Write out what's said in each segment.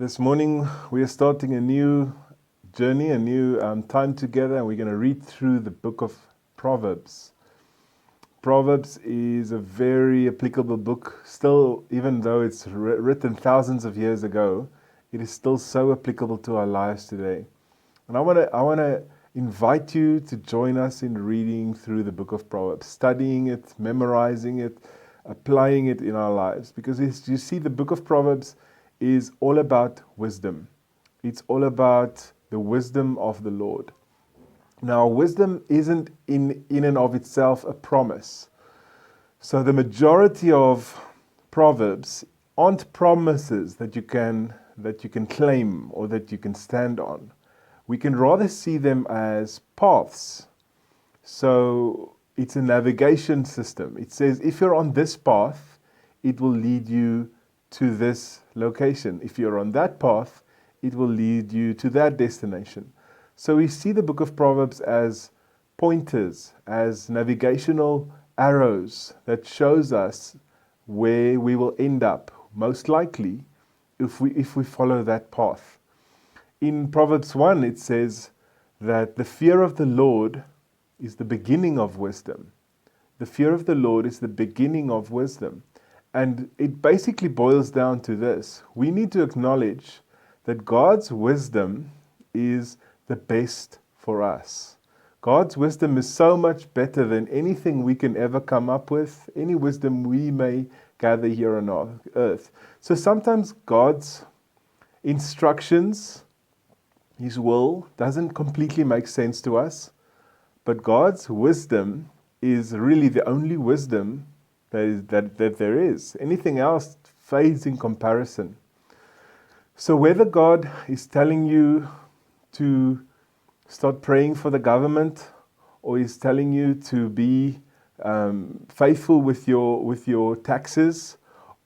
This morning we are starting a new journey, a new time together, and we're going to read through the book of Proverbs. Proverbs is a very applicable book, still, even though it's written thousands of years ago, it is still so applicable to our lives today. And I want to invite you to join us in reading through the book of Proverbs, studying it, memorizing it, applying it in our lives. Because you see, the book of Proverbs is all about wisdom. It's all about the wisdom of the Lord. Now, wisdom isn't in and of itself a promise. So the majority of Proverbs aren't promises that you can claim or that you can stand on. We can rather see them as paths. So it's a navigation system. It says if you're on this path, it will lead you to this location. If you're on that path, it will lead you to that destination. So we see the book of Proverbs as pointers, as navigational arrows that shows us where we will end up, most likely, if we follow that path. In Proverbs 1, it says that the fear of the Lord is the beginning of wisdom. The fear of the Lord is the beginning of wisdom. And it basically boils down to this. We need to acknowledge that God's wisdom is the best for us. God's wisdom is so much better than anything we can ever come up with, any wisdom we may gather here on earth. So sometimes God's instructions, His will, doesn't completely make sense to us, but God's wisdom is really the only wisdom that there is. Anything else fades in comparison. So whether God is telling you to start praying for the government, or He's telling you to be faithful with your taxes,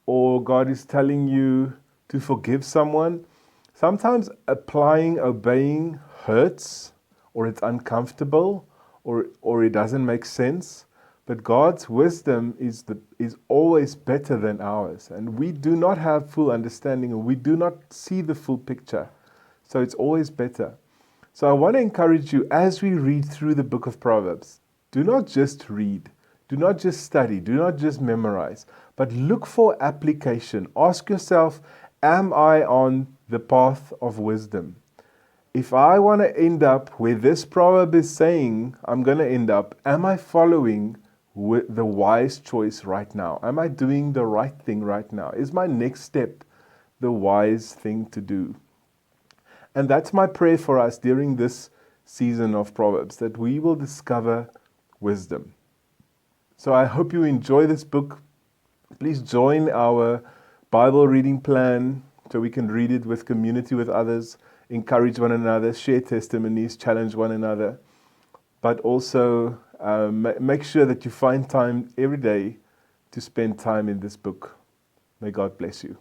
or God is telling you to forgive someone, sometimes obeying hurts, or it's uncomfortable, or it doesn't make sense. But God's wisdom is always better than ours. And we do not have full understanding, and we do not see the full picture. So it's always better. So I want to encourage you, as we read through the book of Proverbs, do not just read, do not just study, do not just memorize, but look for application. Ask yourself, am I on the path of wisdom? If I want to end up where this proverb is saying I'm going to end up, am I following the wise choice right now? Am I doing the right thing right now? Is my next step the wise thing to do? And that's my prayer for us during this season of Proverbs, that we will discover wisdom. So I hope you enjoy this book. Please join our Bible reading plan so we can read it with community with others, encourage one another, share testimonies, challenge one another. But also make sure that you find time every day to spend time in this book. May God bless you.